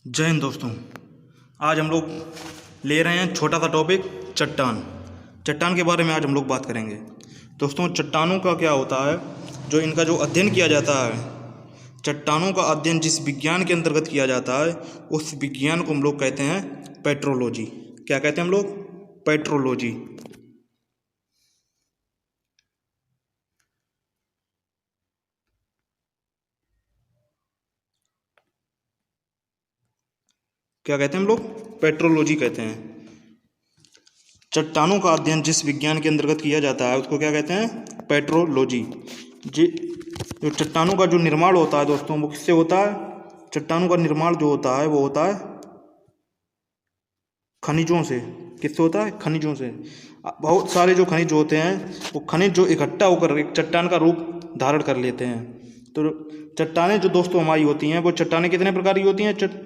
जय हिंद दोस्तों। आज हम लोग ले रहे हैं छोटा सा टॉपिक चट्टान। चट्टान के बारे में आज हम लोग बात करेंगे। दोस्तों, चट्टानों का क्या होता है, जो इनका जो अध्ययन किया जाता है, चट्टानों का अध्ययन जिस विज्ञान के अंतर्गत किया जाता है उस विज्ञान को हम लोग कहते हैं पेट्रोलॉजी। क्या कहते हैं हम लोग? पेट्रोलॉजी। क्या कहते हैं हम लोग? पेट्रोलॉजी कहते हैं। चट्टानों का अध्ययन जिस विज्ञान के अंतर्गत किया जाता है उसको क्या कहते हैं? पेट्रोलॉजी। जी, जो चट्टानों का जो निर्माण होता है दोस्तों, वो किससे होता है? चट्टानों का निर्माण जो होता है वो होता है खनिजों से। किससे होता है? खनिजों से। बहुत सारे जो खनिज होते हैं वो खनिज जो इकट्ठा होकर एक चट्टान का रूप धारण कर लेते हैं। तो चट्टानें जो दोस्तों हमारी होती हैं, वो चट्टानें कितने प्रकार की होती हैं?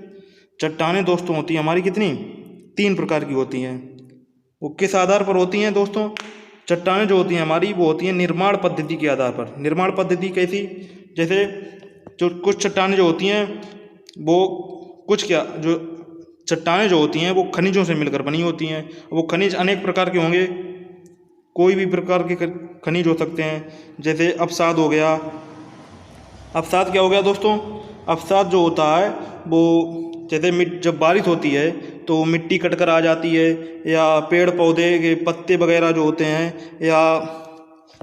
चट्टानें दोस्तों होती हैं हमारी कितनी? 3 प्रकार की होती हैं। वो किस आधार पर होती हैं दोस्तों? चट्टानें जो होती हैं हमारी वो होती हैं निर्माण पद्धति के आधार पर। निर्माण पद्धति कैसी? जैसे जो कुछ चट्टानें जो होती हैं वो जो चट्टानें जो होती हैं वो खनिजों से मिलकर बनी होती हैं। वो खनिज अनेक प्रकार के होंगे, कोई भी प्रकार के खनिज हो सकते हैं। जैसे अवसाद हो गया। अवसाद क्या हो गया दोस्तों? अवसाद जो होता है वो जैसे जब बारिश होती है तो मिट्टी कटकर आ जाती है, या पेड़ पौधे के पत्ते वगैरह जो होते हैं, या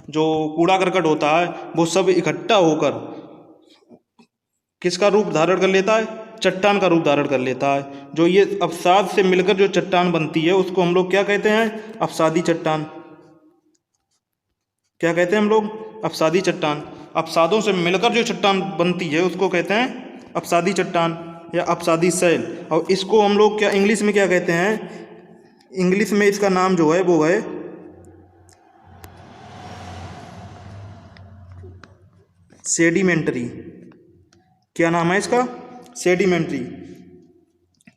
जो कूड़ा करकट होता है वो सब इकट्ठा होकर किसका रूप धारण कर लेता है? चट्टान का रूप धारण कर लेता है। जो ये अवसाद से मिलकर जो चट्टान बनती है उसको हम लोग क्या कहते हैं? अवसादी चट्टान। क्या कहते हैं हम लोग? अवसादी चट्टान। अवसादों से मिलकर जो चट्टान बनती है उसको कहते हैं अवसादी चट्टान या अवसादी शैल। और इसको हम लोग क्या इंग्लिश में क्या कहते हैं? इंग्लिश में इसका नाम जो है वो है सेडिमेंट्री। क्या नाम है इसका? सेडिमेंट्री।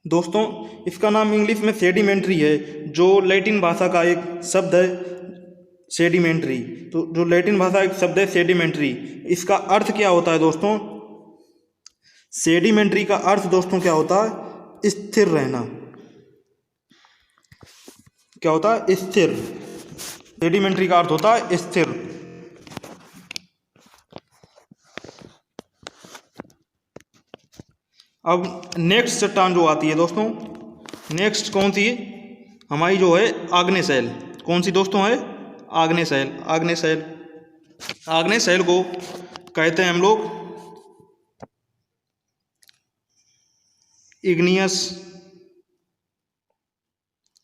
दोस्तों, इसका नाम इंग्लिश में सेडिमेंट्री है, जो लैटिन भाषा का एक शब्द है सेडिमेंट्री। तो जो लैटिन भाषा एक शब्द है सेडिमेंट्री, इसका अर्थ क्या होता है दोस्तों? सेडिमेंट्री का अर्थ दोस्तों क्या होता है? स्थिर रहना। क्या होता है? स्थिर। सेडिमेंट्री का अर्थ होता है स्थिर। अब नेक्स्ट चट्टान जो आती है दोस्तों, नेक्स्ट कौन सी? हमारी जो है आग्नेय शैल। कौन सी दोस्तों है? आग्नेय शैल। आग्नेय शैल। आग्नेय शैल को कहते हैं हम लोग इग्नियस।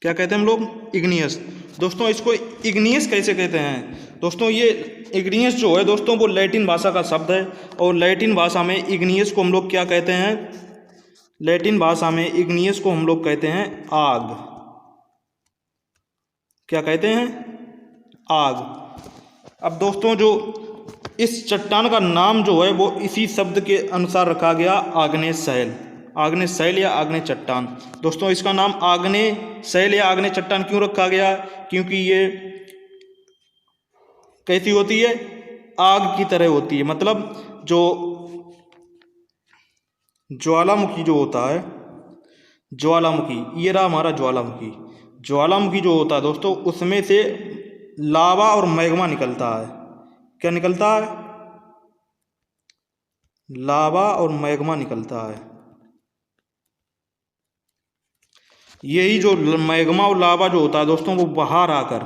क्या कहते हैं हम लोग? इग्नियस। दोस्तों, इसको इग्नियस कैसे कहते हैं? दोस्तों, ये इग्नियस जो है दोस्तों वो लैटिन भाषा का शब्द है, और लैटिन भाषा में इग्नियस को हम लोग क्या कहते हैं? लैटिन भाषा में इग्नियस को हम लोग कहते हैं आग। क्या कहते हैं? आग। अब दोस्तों, जो इस चट्टान का नाम जो है वो इसी शब्द के अनुसार रखा गया, आग्नेय शैल। आग्नेय शैल या आग्नेय चट्टान। दोस्तों, इसका नाम आग्नेय शैल या आग्नेय चट्टान क्यों रखा गया? क्योंकि ये कैसी होती है? आग की तरह होती है। मतलब जो ज्वालामुखी जो होता है, ज्वालामुखी, ये रहा हमारा ज्वालामुखी। ज्वालामुखी जो होता है दोस्तों, उसमें से लावा और मैग्मा निकलता है। क्या निकलता है? लावा और मैग्मा निकलता है। यही जो मैग्मा और लावा जो होता है दोस्तों, वो बाहर आकर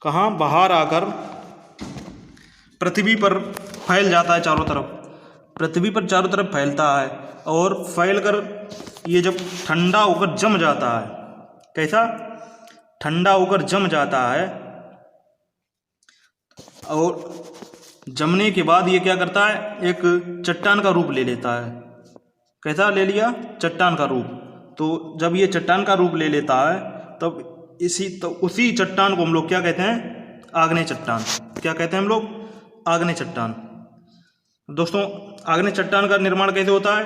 कहाँ? बाहर आकर पृथ्वी पर फैल जाता है चारों तरफ। पृथ्वी पर चारों तरफ फैलता है, और फैलकर ये जब ठंडा होकर जम जाता है, कैसा? ठंडा होकर जम जाता है, और जमने के बाद ये क्या करता है? एक चट्टान का रूप ले लेता है। कैसा ले लिया? चट्टान का रूप। तो जब ये चट्टान का रूप ले लेता है तब उसी चट्टान को हम लोग क्या कहते हैं? आग्नेय चट्टान। क्या कहते हैं हम लोग? आग्नेय चट्टान। दोस्तों, आग्नेय चट्टान का निर्माण कैसे होता है?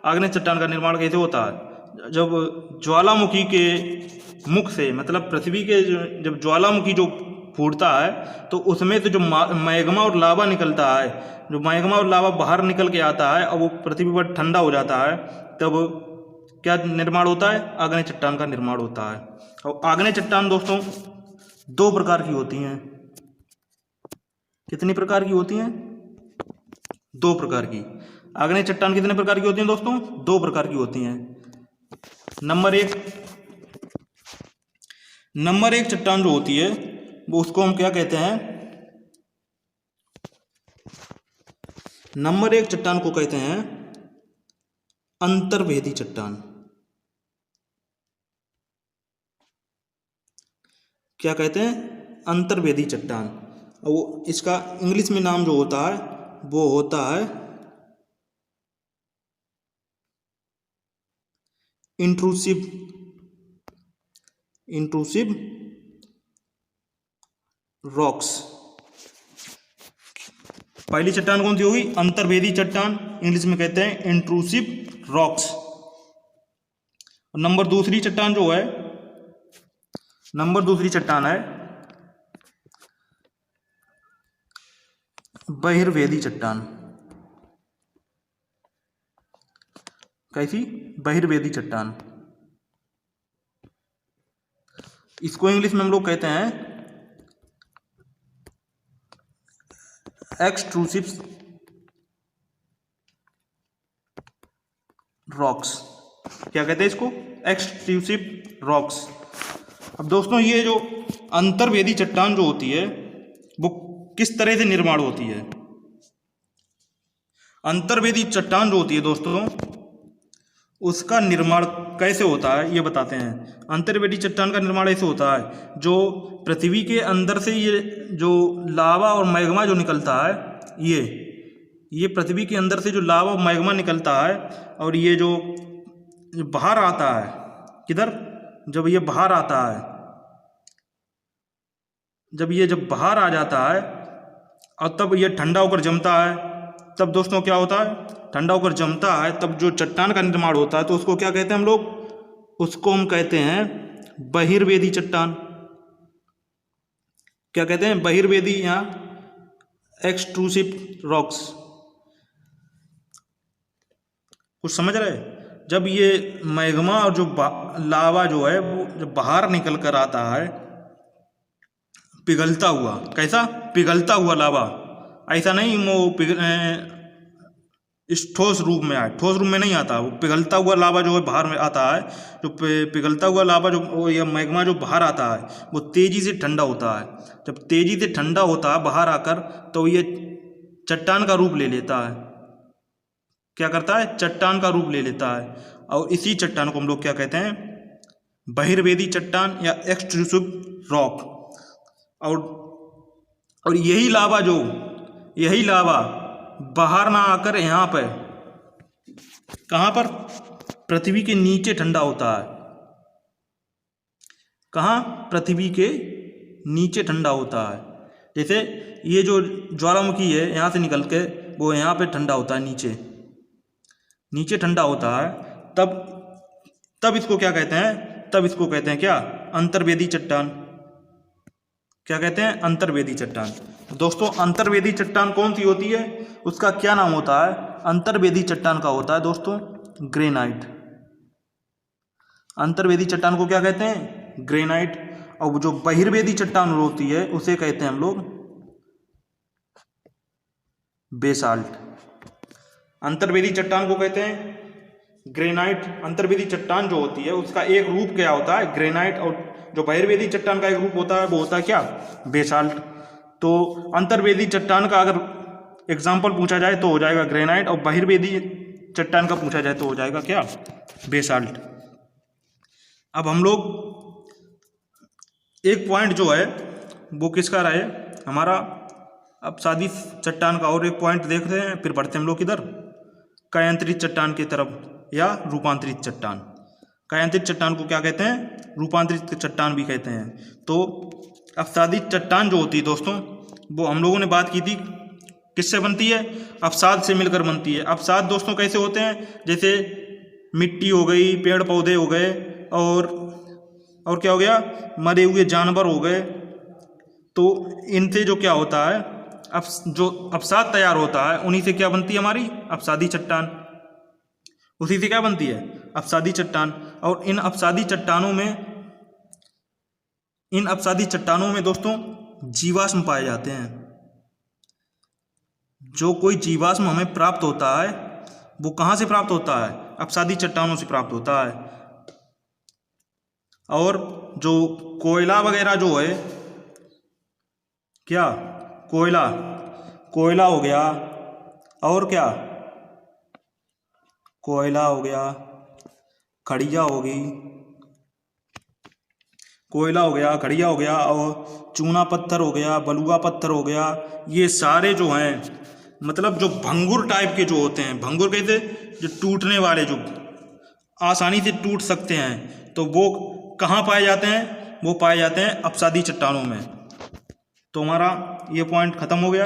आग्नेय चट्टान का निर्माण कैसे होता है? जब ज्वालामुखी के मुख से, मतलब पृथ्वी के जब ज्वालामुखी जो फूटता है तो उसमें से जो मैग्मा और लावा निकलता है, जो मैग्मा और लावा बाहर निकल के आता है और वो पृथ्वी पर ठंडा हो जाता है, तब क्या निर्माण होता है? आग्नेय चट्टान का निर्माण होता है। और आग्नेय चट्टान दोस्तों 2 प्रकार की होती हैं। कितनी प्रकार की होती हैं? 2 प्रकार की। आग्नेय चट्टान कितने प्रकार की होती हैं दोस्तों? 2 प्रकार की होती हैं। नंबर एक चट्टान जो होती है वो उसको हम क्या कहते हैं? नंबर 1 चट्टान को कहते हैं अंतर्वेदी चट्टान। क्या कहते हैं? अंतर्वेदी चट्टान। और वो इसका इंग्लिश में नाम जो होता है वो होता है इंट्रूसिव रॉक्स। पहली चट्टान कौन सी होगी? अंतर्वेदी चट्टान, इंग्लिश में कहते हैं इंट्रूसिव रॉक्स। और नंबर दूसरी चट्टान है बहिर्वेदी चट्टान। कैसी? बहिर्वेदी चट्टान। इसको इंग्लिश में हम लोग कहते हैं एक्सट्रूसिव रॉक्स। क्या कहते हैं इसको? Extrusive rocks. अब दोस्तों ये जो अंतर्वेदी चट्टान जो होती है वो किस तरह से निर्माण होती है? अंतर्वेदी चट्टान जो होती है दोस्तों उसका निर्माण कैसे होता है ये बताते हैं। अंतर्वेदी चट्टान का निर्माण ऐसे होता है, जो पृथ्वी के अंदर से ये जो लावा और मैग्मा जो निकलता है, ये पृथ्वी के अंदर से जो लावा और मैग्मा निकलता है और ये जो बाहर आता है, किधर? जब ये बाहर आता है, जब बाहर आ जाता है और तब ये ठंडा होकर जमता है, तब दोस्तों क्या होता है? ठंडा होकर जमता है, तब जो चट्टान का निर्माण होता है तो उसको क्या कहते हैं हम लोग? उसको हम कहते हैं बहिर्वेदी चट्टान। क्या कहते हैं? बहिर्वेदी या एक्सट्रूसिव रॉक्स। कुछ समझ रहे? जब ये मैग्मा और जो लावा जो है वो जब बाहर निकल कर आता है पिघलता हुआ, कैसा? पिघलता हुआ लावा। ऐसा नहीं वो इस ठोस रूप में आए, ठोस रूप में नहीं आता, वो पिघलता हुआ लावा जो है बाहर में आता है। जो पिघलता हुआ लावा जो या मैग्मा जो बाहर आता है वो तेजी से ठंडा होता है। जब तेजी से ठंडा होता है बाहर आकर तो ये चट्टान का रूप ले लेता है। क्या करता है? चट्टान का रूप ले लेता है। और इसी चट्टान को हम लोग क्या कहते हैं? बहिर्वेदी चट्टान या एक्सट्रूसिव रॉक। और यही लावा बाहर ना आकर यहाँ पर, कहाँ पर? पृथ्वी के नीचे ठंडा होता है। कहाँ? पृथ्वी के नीचे ठंडा होता है। जैसे ये जो ज्वालामुखी है यहाँ से निकल के वो यहाँ पे ठंडा होता है, नीचे ठंडा होता है। तब इसको क्या कहते हैं? तब इसको कहते हैं क्या? अंतर्वेदी चट्टान। क्या कहते हैं? अंतर्वेदी चट्टान। दोस्तों अंतर्वेदी चट्टान कौन सी होती है? उसका क्या नाम होता है? अंतर्वेदी चट्टान का होता है दोस्तों ग्रेनाइट। अंतर्वेदी चट्टान को क्या कहते हैं? ग्रेनाइट। और जो बहिर्वेदी चट्टान होती है उसे कहते हैं हम लोग बेसाल्ट। अंतर्वेदी चट्टान को कहते हैं ग्रेनाइट। अंतर्वेदी चट्टान जो होती है उसका एक रूप क्या होता है? ग्रेनाइट। और जो बहिर्वेदी चट्टान का एक रूप होता है वो होता है क्या? बेसाल्ट। तो अंतर्वेदी चट्टान का अगर एग्जाम्पल पूछा जाए तो हो जाएगा ग्रेनाइट, और बहिर्वेदी चट्टान का पूछा जाए तो हो जाएगा क्या? बेसाल्ट। अब हम लोग एक पॉइंट जो है वो किसका रहे हमारा? अब सादी चट्टान का और एक पॉइंट देखते हैं, फिर बढ़ते हम लोग किधर? कायांतरित चट्टान की तरफ या रूपांतरित चट्टान। कायांतरित चट्टान को क्या कहते हैं? रूपांतरित चट्टान भी कहते हैं। तो अपसादित चट्टान जो होती है दोस्तों वो हम लोगों ने बात की थी किससे बनती है? अपसाद से मिलकर बनती है। अपसाद दोस्तों कैसे होते हैं? जैसे मिट्टी हो गई, पेड़ पौधे हो गए, और क्या हो गया? मरे हुए जानवर हो गए, तो इनसे जो क्या होता है, अब जो अवसाद तैयार होता है उन्हीं से क्या बनती है हमारी अवसादी चट्टान, उसी से क्या बनती है अवसादी चट्टान। और इन अवसादी चट्टानों में दोस्तों जीवाश्म पाए जाते हैं। जो कोई जीवाश्म हमें प्राप्त होता है वो कहाँ से प्राप्त होता है, अवसादी चट्टानों से प्राप्त होता है। और जो कोयला वगैरह जो है, क्या कोयला हो गया, और क्या कोयला हो गया, खड़िया होगी, कोयला हो गया, खड़िया हो गया, और चूना पत्थर हो गया, बलुआ पत्थर हो गया, ये सारे जो हैं मतलब जो भंगुर टाइप के जो होते हैं, भंगुर कैसे, जो टूटने वाले, जो आसानी से टूट सकते हैं, तो वो कहाँ पाए जाते हैं, वो पाए जाते हैं अवसादी चट्टानों में। तो हमारा ये पॉइंट खत्म हो गया।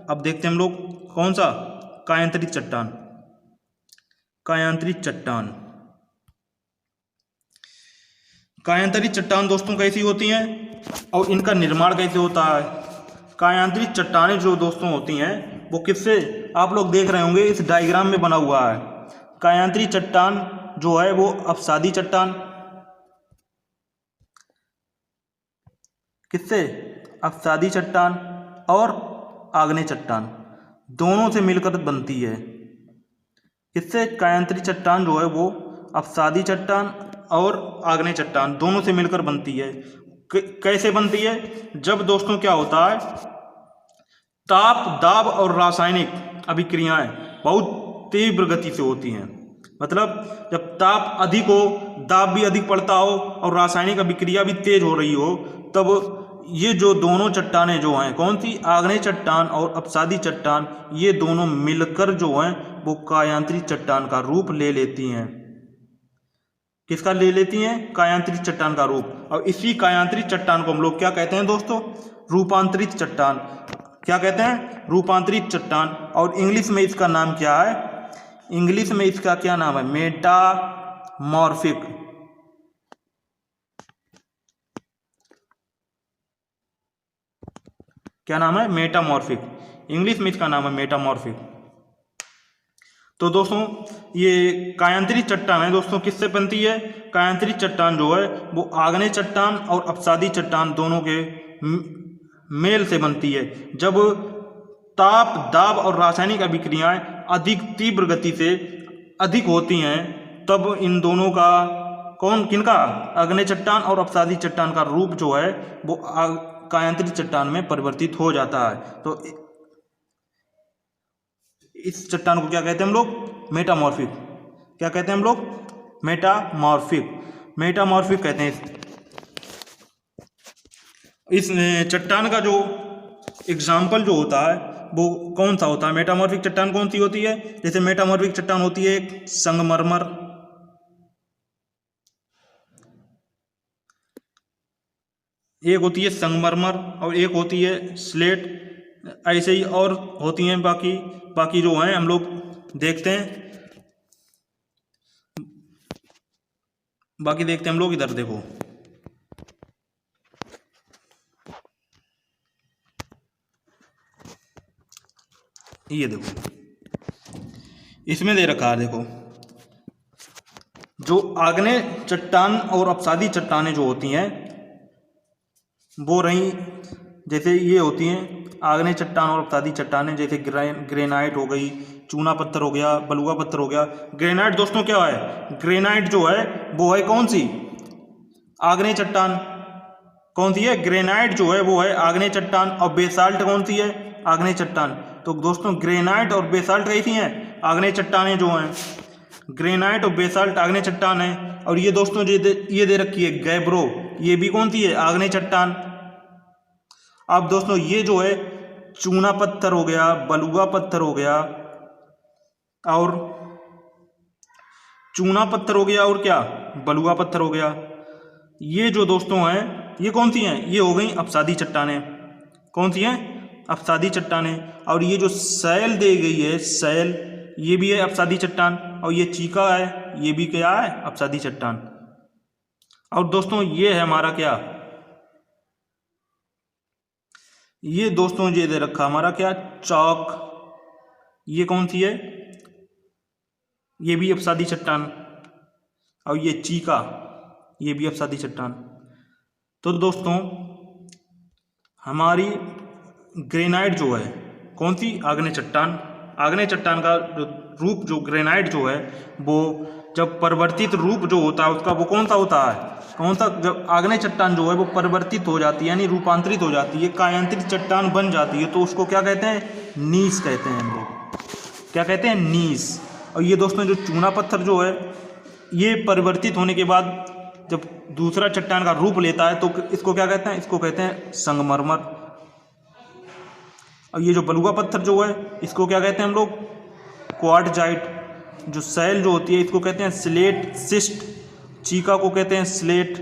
अब देखते हैं हम लोग कौन सा, कायांतरित चट्टान। कायांतरित चट्टान, कायांतरित चट्टान दोस्तों कैसी होती हैं और इनका निर्माण कैसे होता है। कायांतरित चट्टानें जो दोस्तों होती हैं वो किससे, आप लोग देख रहे होंगे इस डायग्राम में बना हुआ है। कायांतरित चट्टान जो है वो अवसादी चट्टान, किससे, अवसादी चट्टान और आग्नेय चट्टान दोनों से मिलकर बनती है। किससे, कायांतरित चट्टान जो है वो अवसादी चट्टान और आग्नेय चट्टान दोनों से मिलकर बनती है। कैसे बनती है, जब दोस्तों क्या होता है, ताप, दाब और रासायनिक अभिक्रियाएं बहुत तीव्र गति से होती हैं। मतलब जब ताप अधिक हो, दाब भी अधिक पड़ता हो और रासायनिक अभिक्रिया भी तेज हो रही हो, तब ये जो दोनों चट्टानें जो हैं, कौन सी, आग्नेय चट्टान और अवसादी चट्टान, ये दोनों मिलकर जो हैं वो कायांतरित चट्टान का रूप ले लेती हैं। किसका ले लेती हैं, कायांतरित चट्टान का रूप। और इसी कायांतरित चट्टान को हम लोग क्या कहते हैं दोस्तों, रूपांतरित चट्टान। क्या कहते हैं, रूपांतरित चट्टान। और इंग्लिश में इसका नाम क्या है, इंग्लिश में इसका क्या नाम है, मेटामॉर्फिक। क्या नाम है, मेटामॉर्फिक। इंग्लिश में इसका नाम है मेटामॉर्फिक। तो दोस्तों ये कायांतरित चट्टान है दोस्तों, किससे बनती है, कायांतरित चट्टान जो है वो आग्नेय चट्टान और अवसादी चट्टान दोनों के मेल से बनती है। जब ताप, दाब और रासायनिक अभिक्रियाएं अधिक तीव्र गति से अधिक होती हैं, तब इन दोनों का किनका, आग्नेय चट्टान और अवसादी चट्टान का रूप जो है वो कायांतरित चट्टान में परिवर्तित हो जाता है। तो इस चट्टान को क्या कहते हैं हम लोग, मेटामॉर्फिक। क्या कहते हैं हम लोग, मेटामॉर्फिक, मेटामॉर्फिक कहते हैं। इस चट्टान का जो एग्जाम्पल जो होता है वो कौन सा होता है, मेटामॉर्फिक चट्टान कौन सी होती है, जैसे मेटामॉर्फिक चट्टान होती है एक संगमरमर, एक होती है संगमरमर और एक होती है स्लेट, ऐसे ही और होती हैं बाकी जो हैं हम लोग देखते हैं। बाकी देखते हैं हम लोग, इधर देखो, ये देखो इसमें दे रखा है, देखो जो आग्नेय चट्टान और अवसादी चट्टानें जो होती हैं वो रही, जैसे ये होती हैं आग्नेय चट्टान और अवसादी चट्टानें, जैसे ग्रेनाइट हो गई, चूना पत्थर हो गया, बलुआ पत्थर हो गया। ग्रेनाइट दोस्तों क्या है, ग्रेनाइट जो है वो है कौन सी, आग्नेय चट्टान। कौन सी है, ग्रेनाइट जो है वो है आग्नेय चट्टान। और बेसाल्ट कौन सी है, आग्नेय चट्टान। तो दोस्तों ग्रेनाइट और बेसाल्ट कैसी हैं, आग्नेय चट्टानें जो हैं, ग्रेनाइट और बेसाल्ट आग्नेय चट्टान है। और ये दोस्तों ये दे रखी है गैब्रो, ये भी कौन सी है, आग्नेय चट्टान। अब दोस्तों ये जो है चूना पत्थर हो गया, बलुआ पत्थर हो गया, और चूना पत्थर हो गया, और क्या, बलुआ पत्थर हो गया। ये जो दोस्तों हैं ये कौन सी हैं, ये हो गई अवसादी चट्टानें। कौन सी हैं, अवसादी चट्टानें। और ये जो सैल दी गई है, सैल, ये भी है अवसादी चट्टान। और ये चीका है, ये भी क्या है, अवसादी चट्टान। और दोस्तों ये है हमारा क्या, ये दोस्तों ये दे रखा हमारा क्या, चौक। ये कौन सी है, ये भी अपसादी चट्टान। और ये चीका, ये भी अपसादी चट्टान। तो दोस्तों हमारी ग्रेनाइट जो है, कौन सी, आग्नेय चट्टान। आग्नेय चट्टान का रूप जो ग्रेनाइट जो है, वो जब परिवर्तित रूप जो होता है उसका, वो कौन सा होता है, कौन सा, जब आग्नेय चट्टान जो है वो परिवर्तित हो जाती है, यानी रूपांतरित हो जाती है, कायांतरित चट्टान बन जाती है, तो उसको क्या कहते हैं, नीस कहते हैं हम लोग। क्या कहते हैं, नीस। और ये दोस्तों जो चूना पत्थर जो है, ये परिवर्तित होने के बाद जब दूसरा चट्टान का रूप लेता है तो इसको क्या कहते हैं, इसको कहते हैं संगमरमर। और ये जो बलुआ पत्थर जो है, इसको क्या कहते हैं हम लोग, क्वार्टजाइट। जो सैल जो होती है, इसको कहते हैं स्लेट सिस्ट। चीका को कहते हैं स्लेट।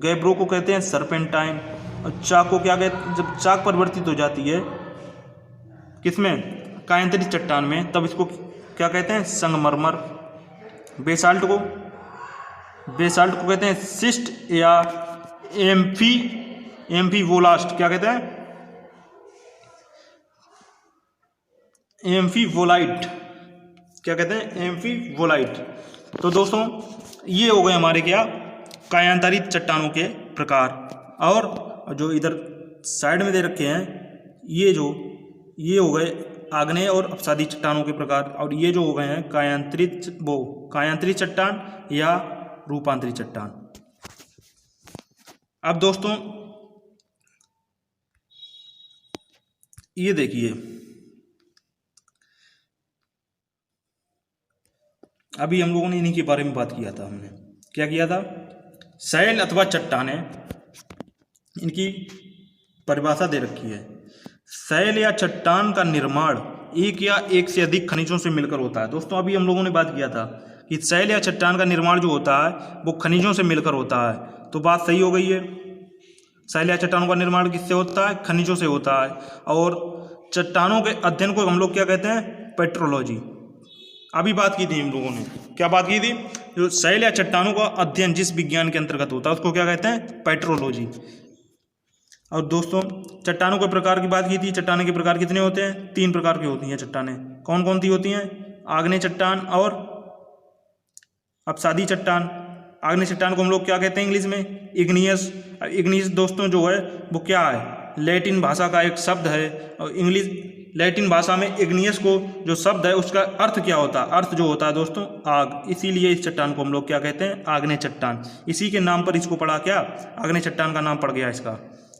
गैब्रो को कहते हैं सरपेंटाइन। और चाक को क्या कहते हैं, जब चाक परिवर्तित हो जाती है किसमें, कायांतरित चट्टान में, तब इसको क्या कहते हैं, संगमरमर। बेसाल्ट को कहते हैं सिस्ट या एम्फीवोलास्ट। क्या कहते हैं, एम्फीवोलाइट। क्या कहते हैं, एम्फीवोलाइट। तो दोस्तों ये हो गए हमारे क्या, कायांतरित चट्टानों के प्रकार। और जो इधर साइड में दे रखे हैं, ये हो गए आग्नेय और अपसादी चट्टानों के प्रकार। और ये जो हो गए हैं कायांतरित चट्टान या रूपांतरित चट्टान। अब दोस्तों ये देखिए, अभी हम लोगों ने इन्हीं के बारे में बात किया था। हमने क्या किया था, सैल अथवा चट्टानें, इनकी परिभाषा दे रखी है। सैल या चट्टान का निर्माण एक या एक से अधिक खनिजों से मिलकर होता है। दोस्तों अभी हम लोगों ने बात किया था कि सैल या चट्टान का निर्माण जो होता है वो खनिजों से मिलकर होता है, तो बात सही हो गई है। सैल या चट्टानों का निर्माण किससे होता है, खनिजों से होता है। और चट्टानों के अध्ययन को हम लोग क्या कहते हैं, पेट्रोलॉजी। अभी बात की थी हम लोगों ने, क्या बात की थी, जो सैल या चट्टानों का अध्ययन जिस विज्ञान के अंतर्गत होता है उसको क्या कहते हैं, पेट्रोलॉजी। और दोस्तों चट्टानों के प्रकार की बात की थी। चट्टानों के प्रकार कितने होते हैं, 3 प्रकार की होती हैं चट्टानें। कौन कौन सी होती हैं, आग्नेय चट्टान और अपसादी चट्टान। आग्नेय चट्टान को हम लोग क्या कहते हैं इंग्लिश में, इग्नियस। इग्नियस दोस्तों जो है वो क्या है, लैटिन भाषा का एक शब्द है। और लैटिन भाषा में इग्नियस को जो शब्द है उसका अर्थ क्या होता है, अर्थ जो होता है दोस्तों आग। इसीलिए इस चट्टान को हम लोग क्या कहते हैं, आग्नेय चट्टान। इसी के नाम पर इसको पड़ा क्या, आग्नेय चट्टान का नाम पड़ गया इसका।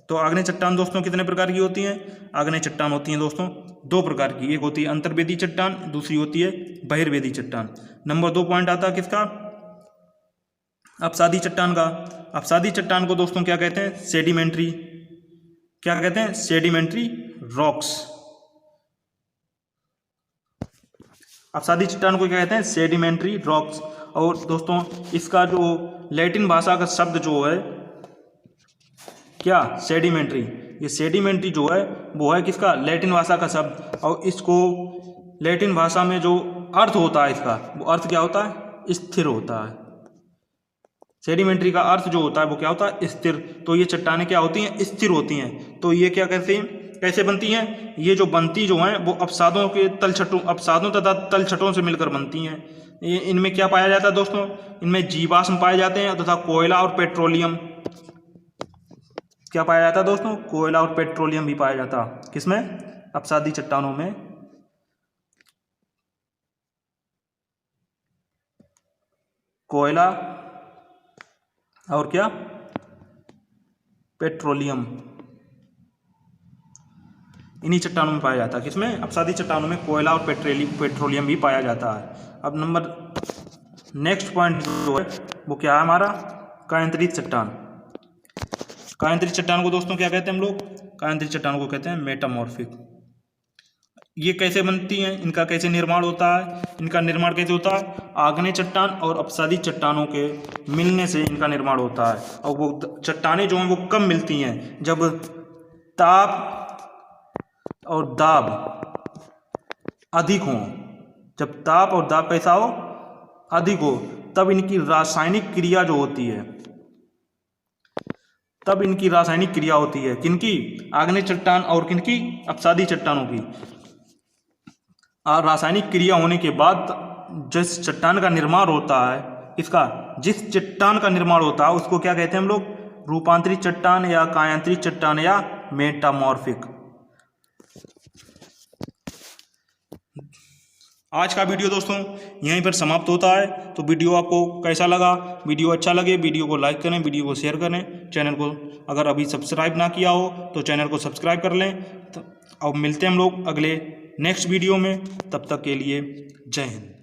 तो आग्नेय चट्टान दोस्तों कितने प्रकार की होती हैं, आग्नेय चट्टान होती हैं दोस्तों 2 प्रकार की। एक होती है अंतर्वेदी चट्टान, दूसरी होती है बहिर्वेदी चट्टान। नंबर 2 पॉइंट आता है किसका, अपसादी चट्टान का। अपसादी चट्टान को दोस्तों क्या कहते हैं, सेडिमेंट्री। क्या कहते हैं, सेडिमेंट्री रॉक्स। अपसादी चट्टान को क्या कहते हैं, सेडिमेंट्री रॉक्स। और दोस्तों इसका जो लैटिन भाषा का शब्द जो है क्या, सेडिमेंट्री। ये सेडिमेंट्री जो है वो है किसका, लैटिन भाषा का शब्द। और इसको लैटिन भाषा में जो अर्थ होता है इसका, वो अर्थ क्या होता है, स्थिर होता है। सेडिमेंट्री का अर्थ जो होता है वो क्या होता है, स्थिर। तो ये चट्टानें क्या होती हैं, स्थिर होती हैं। तो ये क्या कैसे बनती हैं, ये जो बनती जो हैं वो अपसादों तथा तलछटों से मिलकर बनती हैं। ये इनमें क्या पाया जाता है दोस्तों, इनमें जीवाश्म पाए जाते हैं तथा कोयला और पेट्रोलियम। क्या पाया जाता है दोस्तों, कोयला और पेट्रोलियम भी पाया जाता है किसमें, अपसादी चट्टानों में। कोयला और क्या, पेट्रोलियम, इन्हीं चट्टानों में पाया जाता है। किसमें, अपसादी चट्टानों में कोयला और पेट्रोलियम भी पाया जाता है। अब नेक्स्ट पॉइंट जो है वो क्या है हमारा, कायांतरित चट्टान। कायांतरित चट्टान को दोस्तों क्या कहते हैं हम लोग, कायांतरित चट्टान को कहते हैं मेटामॉर्फिक। ये कैसे बनती हैं, इनका कैसे निर्माण होता है, इनका निर्माण कैसे होता है, आग्नेय चट्टान और अपसादी चट्टानों के मिलने से इनका निर्माण होता है। और वो चट्टानें जो हैं वो कब मिलती हैं, जब ताप और दाब अधिक हो। जब ताप और दाब कैसा हो, अधिक हो, तब इनकी रासायनिक क्रिया जो होती है, तब इनकी रासायनिक क्रिया होती है। किनकी? आग्नेय चट्टान और किनकी? अपसादी चट्टानों की। रासायनिक क्रिया होने के बाद जिस चट्टान का निर्माण होता है, इसका जिस चट्टान का निर्माण होता है उसको क्या कहते हैं हम लोग? रूपांतरित चट्टान या कायांतरित चट्टान या मेटामॉर्फिक। आज का वीडियो दोस्तों यहीं पर समाप्त होता है। तो वीडियो आपको कैसा लगा? वीडियो अच्छा लगे वीडियो को लाइक करें, वीडियो को शेयर करें, चैनल को अगर अभी सब्सक्राइब ना किया हो तो चैनल को सब्सक्राइब कर लें। अब मिलते हैं हम लोग अगले नेक्स्ट वीडियो में, तब तक के लिए जय हिंद।